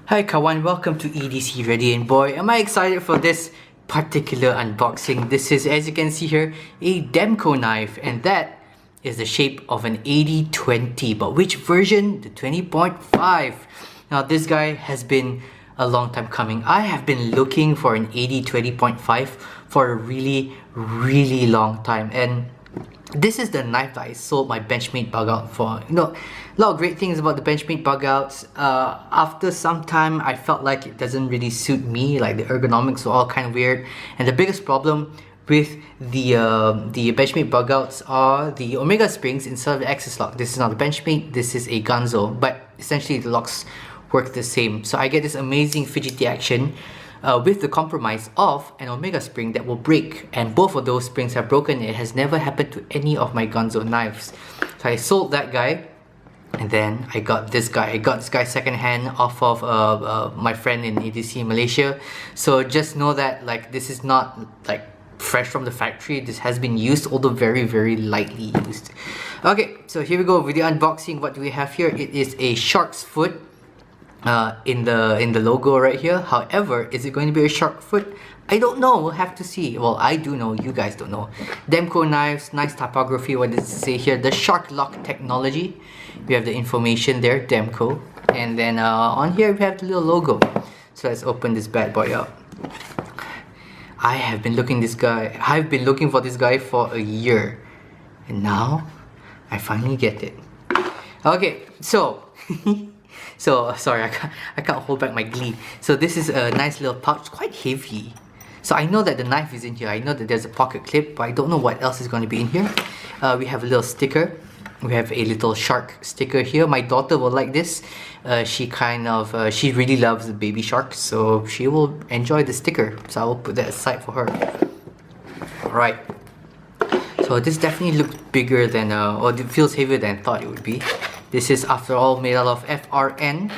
Hi Kawan, welcome to EDCReady, and boy am I excited for this particular unboxing. This is, as you can see here, a Demko knife, and that is the shape of an AD20, but which version? The 20.5. Now this guy has been a long time coming. I have been looking for an AD20.5 for a really long time, and this is the knife that I sold my Benchmade bug out for. You know, a lot of great things about the Benchmade bug outs. After some time, I felt like it doesn't really suit me. Like the ergonomics were all kind of weird, and the biggest problem with the Benchmade bug outs are the Omega springs instead of the Axis lock. This is not a Benchmade. This is a Gunzo, but essentially the locks work the same. So I get this amazing fidgety action. With the compromise of an Omega spring that will break, and both of those springs have broken. It has never happened to any of my Gunzo knives. So I sold that guy, and then I got this guy. I got this guy secondhand off of my friend in EDC Malaysia. So just know that like this is not like fresh from the factory. This has been used, although very lightly used. Okay, so here we go with the unboxing. What do we have here? It is a shark's foot. In the logo right here. However, is it going to be a shark foot? I don't know. We'll have to see. Well, I do know. You guys don't know. Demko Knives. Nice typography. What does it say here? The shark lock technology. We have the information there. Demko. And then on here we have the little logo. So let's open this bad boy up. I've been looking for this guy for a year, and now I finally get it. Okay, so So, sorry, I can't hold back my glee. So this is a nice little pouch, quite heavy. So I know that the knife is in here. I know that there's a pocket clip, but I don't know what else is going to be in here. We have a little sticker. We have a little shark sticker here. My daughter will like this. She really loves the baby shark, so she will enjoy the sticker. So I will put that aside for her. Alright. So this definitely looks bigger than, or it feels heavier than I thought it would be. This is, after all, made out of FRN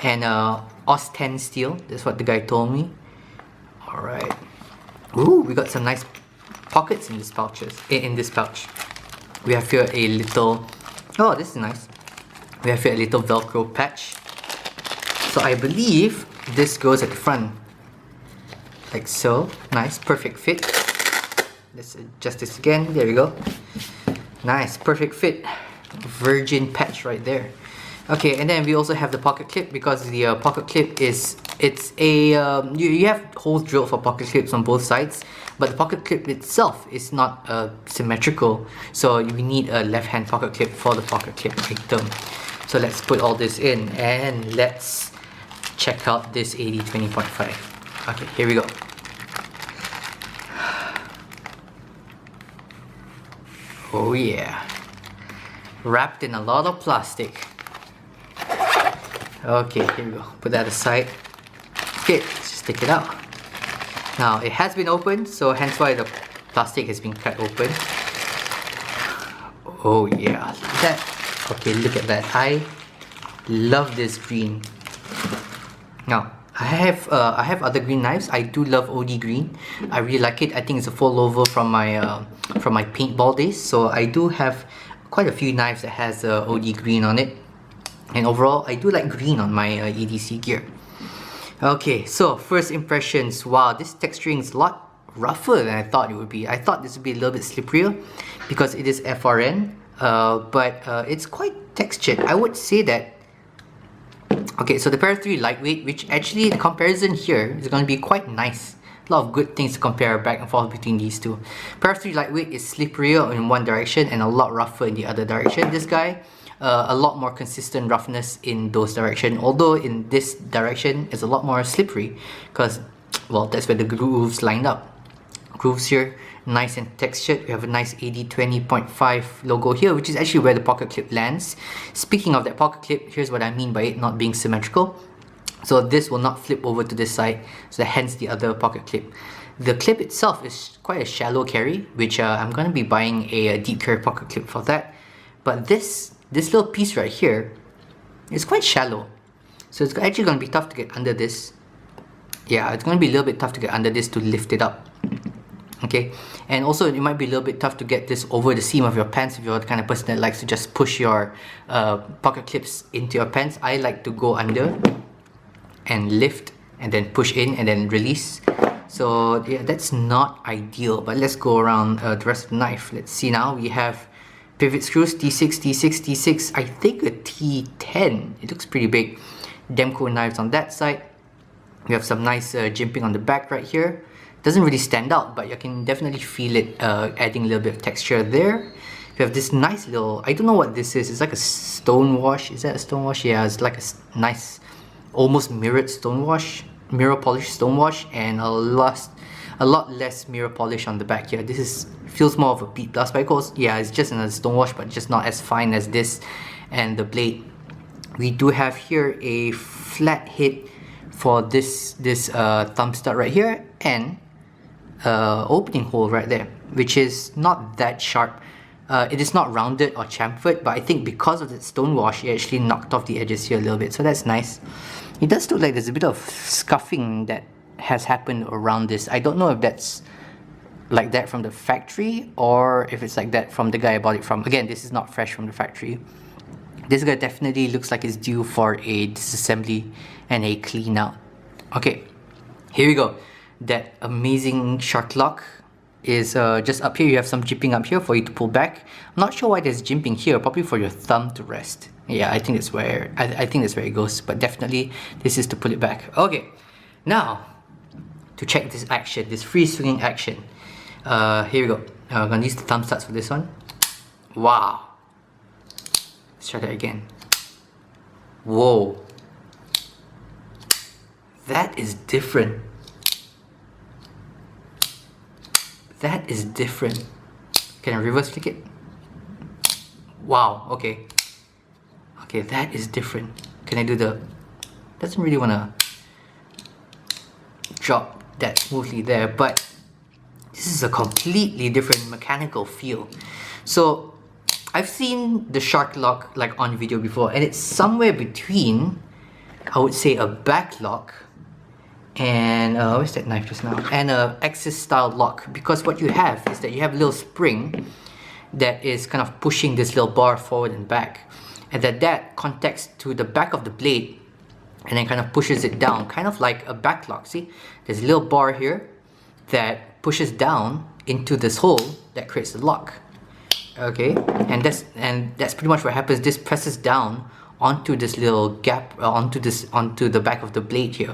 and OS10 steel. That's what the guy told me. Alright. Ooh, we got some nice pockets in this pouch. We have here a little... Oh, this is nice. We have here a little Velcro patch. So I believe this goes at the front. Like so. Nice, perfect fit. Let's adjust this again. There we go. Nice, perfect fit. Virgin patch right there. Okay, and then we also have the pocket clip, because the pocket clip is, you have holes drilled for pocket clips on both sides, but the pocket clip itself is not symmetrical, so we need a left hand pocket clip for the pocket clip item. So let's put all this in and let's check out this AD20.5. Okay, here we go. Oh yeah. Wrapped in a lot of plastic. Okay, here we go. Put that aside. Okay, let's just take it out. Now, it has been opened, so hence why the plastic has been cut open. Oh yeah, look at that. Okay, look at that. I love this green. Now, I have other green knives. I do love OD green. I really like it. I think it's a follover from my paintball days. So I do have quite a few knives that has OD green on it, and overall I do like green on my EDC gear. Okay, so first impressions. Wow, this texturing is a lot rougher than I thought it would be. I thought this would be a little bit slipperier because it is FRN, but it's quite textured. I would say that. Okay, so the Para 3 lightweight, which actually the comparison here is going to be quite nice. A lot of good things to compare back and forth between these two. Para 3 lightweight is slipperier in one direction and a lot rougher in the other direction. This guy, a lot more consistent roughness in those directions, although in this direction is a lot more slippery because, well, that's where the grooves lined up. Grooves here, nice and textured. We have a nice AD20.5 logo here, which is actually where the pocket clip lands. Speaking of that pocket clip, here's what I mean by it not being symmetrical. So this will not flip over to this side, so hence the other pocket clip. The clip itself is quite a shallow carry, which I'm going to be buying a deep carry pocket clip for that. But this little piece right here is quite shallow, so it's actually going to be tough to get under this. Yeah, it's going to be a little bit tough to get under this to lift it up. Okay, and also it might be a little bit tough to get this over the seam of your pants if you're the kind of person that likes to just push your pocket clips into your pants. I like to go under. and lift and then push in and then release. So yeah, that's not ideal, but let's go around the rest of the knife. Let's see now. We have pivot screws, T6, T6, T6, I think a T10. It looks pretty big. Demko knives on that side. We have some nice jimping on the back right here. Doesn't really stand out, but you can definitely feel it adding a little bit of texture there. We have this nice little, I don't know what this is. It's like a Stonewash. Is that a Stonewash? Yeah, it's like a nice, almost mirrored Stonewash. Mirror polish Stonewash, and a lot less mirror polish on the back here. This feels more of a bead blast, but of course, yeah, it's just another Stonewash, but just not as fine as this. And the blade, we do have here a flat hit for this thumb stud right here, and opening hole right there, which is not that sharp. It is not rounded or chamfered, but I think because of the Stonewash, it actually knocked off the edges here a little bit, so that's nice. It does look like there's a bit of scuffing that has happened around this. I don't know if that's like that from the factory or if it's like that from the guy I bought it from. Again, this is not fresh from the factory. This guy definitely looks like it's due for a disassembly and a clean out. Okay, here we go. That amazing shark lock is just up here. You have some jimping up here for you to pull back. I'm not sure why there's jimping here, probably for your thumb to rest. Yeah, I think that's where I think that's where it goes, but definitely this is to pull it back. Okay, now to check this action, this free swinging action. Here we go. I'm gonna use the thumb studs for this one. Wow. Let's try that again. Whoa. That is different. That is different. Can I reverse flick it? Wow, okay. Okay, that is different. Can I do the... Doesn't really want to drop that smoothly there, but this is a completely different mechanical feel. So I've seen the shark lock like on video before, and it's somewhere between, I would say, a back lock and where's that knife just now, and a axis style lock, because what you have is that you have a little spring that is kind of pushing this little bar forward and back, and that contacts to the back of the blade and then kind of pushes it down, kind of like a back lock. See, there's a little bar here that pushes down into this hole that creates the lock. Okay, and that's pretty much what happens. This presses down onto this little gap, onto the back of the blade here,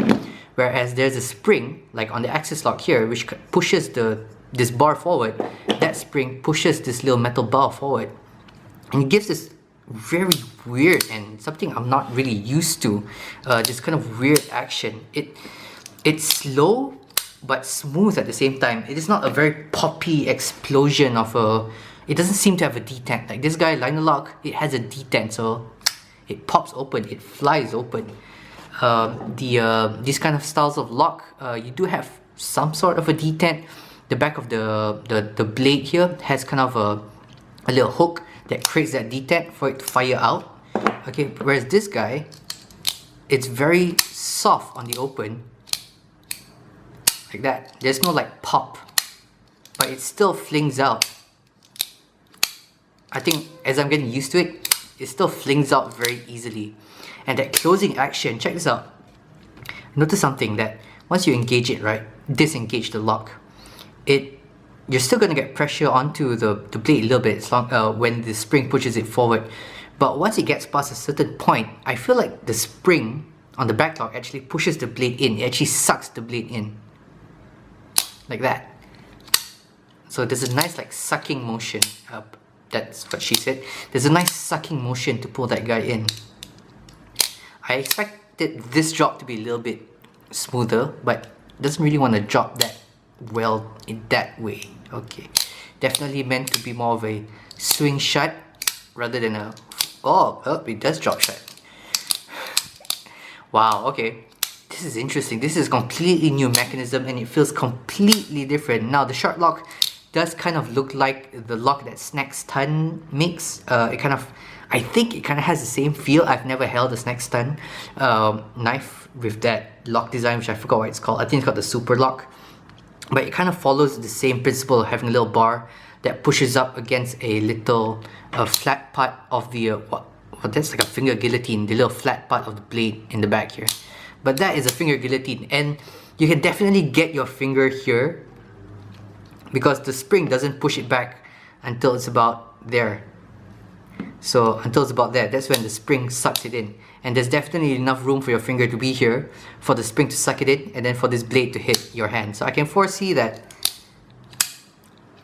whereas there's a spring like on the axis lock here which pushes this bar forward. That spring pushes this little metal bar forward, and it gives this very weird and something I'm not really used to, this kind of weird action. It's slow but smooth at the same time. It is not a very poppy explosion of a... It doesn't seem to have a detent. Like this guy, liner lock, it has a detent, so it pops open, it flies open. These kind of styles of lock, you do have some sort of a detent. The back of the blade here has kind of a little hook that creates that detent for it to fire out. Okay, whereas this guy, it's very soft on the open, like that. There's no like pop, but it still flings out. I think as I'm getting used to it, it still flings out very easily. And that closing action, check this out. Notice something, that once you engage it, right, disengage the lock, you're still going to get pressure onto the blade a little bit when the spring pushes it forward. But once it gets past a certain point, I feel like the spring on the back lock actually pushes the blade in. It actually sucks the blade in. Like that. So there's a nice like sucking motion. That's what she said. There's a nice sucking motion to pull that guy in. I expected this drop to be a little bit smoother, but it doesn't really want to drop that well in that way. Okay, definitely meant to be more of a swing shut rather than a... Oh, it does drop shut. Wow, okay. This is interesting. This is a completely new mechanism and it feels completely different. Now, the shark lock does kind of look like the lock that Snack Stun makes. I think it kind of has the same feel. I've never held a Snack Stun knife with that lock design, which I forgot what it's called. I think it's called the Super Lock. But it kind of follows the same principle of having a little bar that pushes up against a little flat part of the... that's like a finger guillotine, the little flat part of the blade in the back here. but that is a finger guillotine, and you can definitely get your finger here because the spring doesn't push it back until it's about there. So until it's about there, that's when the spring sucks it in, and there's definitely enough room for your finger to be here, for the spring to suck it in, and then for this blade to hit your hand. So I can foresee that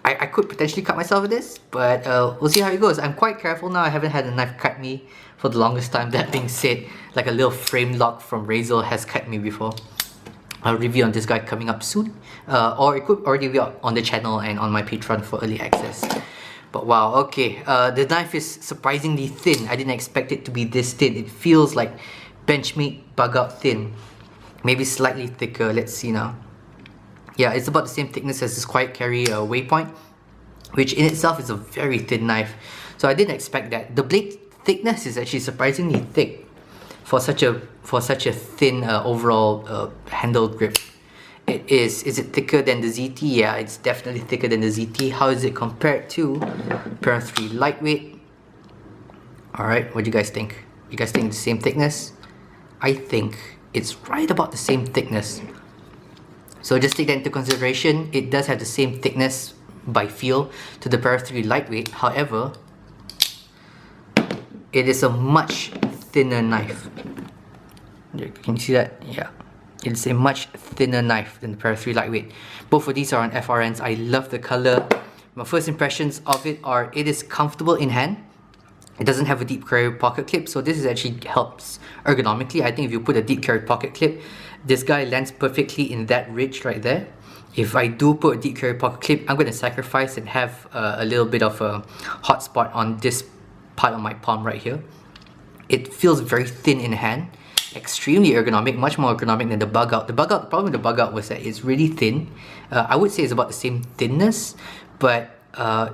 I could potentially cut myself with this, but we'll see how it goes. I'm quite careful now. I haven't had a knife cut me for the longest time. That being said, like a little frame lock from Razel has cut me before. I'll review on this guy coming up soon, or it could already be on the channel and on my Patreon for early access. But wow, okay, the knife is surprisingly thin. I didn't expect it to be this thin. It feels like Benchmade bug out thin, maybe slightly thicker. Let's see now. Yeah, it's about the same thickness as this Quiet Carry Waypoint, which in itself is a very thin knife. So I didn't expect that. The blade thickness is actually surprisingly thick for such a thin overall handle grip. It is. Is it thicker than the ZT? Yeah, it's definitely thicker than the ZT. How is it compared to Para 3 lightweight? Alright, what do you guys think? You guys think the same thickness? I think it's right about the same thickness. So just take that into consideration. It does have the same thickness by feel to the Para 3 lightweight. However, it is a much thinner knife. Can you see that? Yeah. It's a much thinner knife than the Para 3 lightweight. Both of these are on FRNs. I love the color. My first impressions of it are it is comfortable in hand. It doesn't have a deep carry pocket clip, so this is actually helps ergonomically. I think if you put a deep carry pocket clip, this guy lands perfectly in that ridge right there. If I do put a deep carry pocket clip, I'm going to sacrifice and have a little bit of a hot spot on this part of my palm right here. It feels very thin in hand, extremely ergonomic, much more ergonomic than the bug out. The problem with the bug out was that it's really thin. I would say it's about the same thinness, but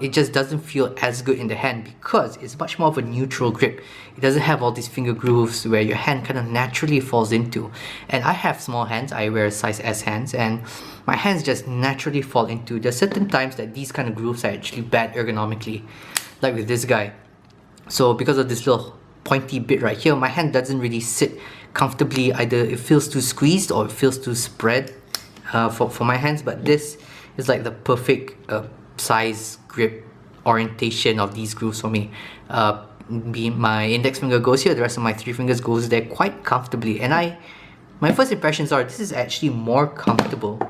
it just doesn't feel as good in the hand because it's much more of a neutral grip. It doesn't have all these finger grooves where your hand kind of naturally falls into. And I have small hands. I wear size S hands, and my hands just naturally fall into. There's certain times that these kind of grooves are actually bad ergonomically, like with this guy. So because of this little pointy bit right here, my hand doesn't really sit comfortably. Either it feels too squeezed or it feels too spread for my hands. But this is like the perfect size, grip, orientation of these grooves for me. My index finger goes here, the rest of my 3 fingers goes there quite comfortably, and my first impressions are this is actually more comfortable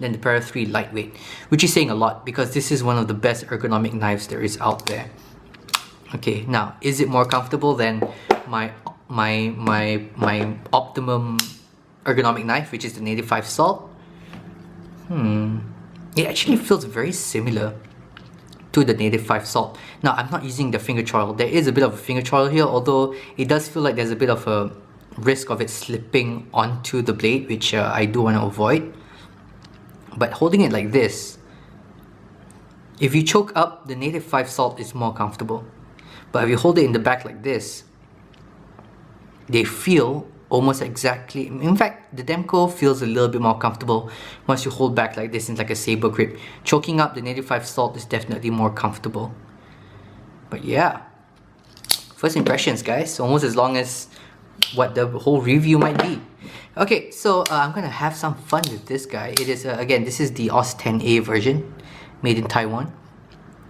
than the Para 3 lightweight, which is saying a lot because this is one of the best ergonomic knives there is out there. Okay, now is it more comfortable than my optimum ergonomic knife, which is the Native 5 Salt? It actually feels very similar to the Native 5 Salt. Now, I'm not using the finger choil. There is a bit of a finger choil here, although it does feel like there's a bit of a risk of it slipping onto the blade, which I do want to avoid. But holding it like this, if you choke up, the Native 5 Salt is more comfortable. But if you hold it in the back like this, they feel almost exactly. In fact, the Demko feels a little bit more comfortable once you hold back like this in like a saber grip. Choking up the Native 5 Salt is definitely more comfortable. But yeah, first impressions, guys, almost as long as what the whole review might be. Okay, so I'm gonna have some fun with this guy. It is again, this is the AUS 10A version, made in Taiwan.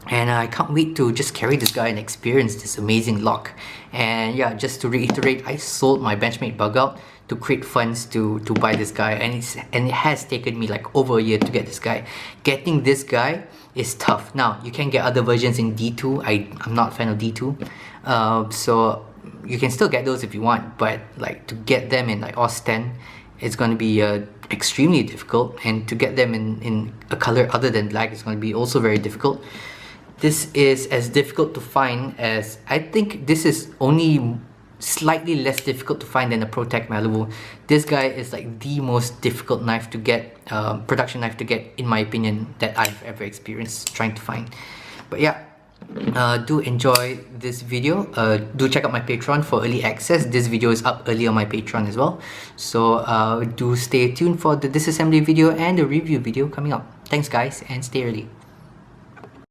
And I can't wait to just carry this guy and experience this amazing lock. And yeah, just to reiterate, I sold my Benchmade bug out to create funds to buy this guy, and it has taken me like over a year to get this guy. Getting this guy is tough. Now, you can get other versions in D2. I'm not a fan of D2. So you can still get those if you want, but like to get them in like AUS 10, it's going to be extremely difficult. And to get them in a color other than black is going to be also very difficult. This is as difficult to find as, I think this is only slightly less difficult to find than a ProTech Malibu. This guy is like the most difficult knife to get, production knife to get, in my opinion, that I've ever experienced trying to find. But yeah, do enjoy this video. Do check out my Patreon for early access. This video is up early on my Patreon as well. So do stay tuned for the disassembly video and the review video coming up. Thanks guys, and stay early.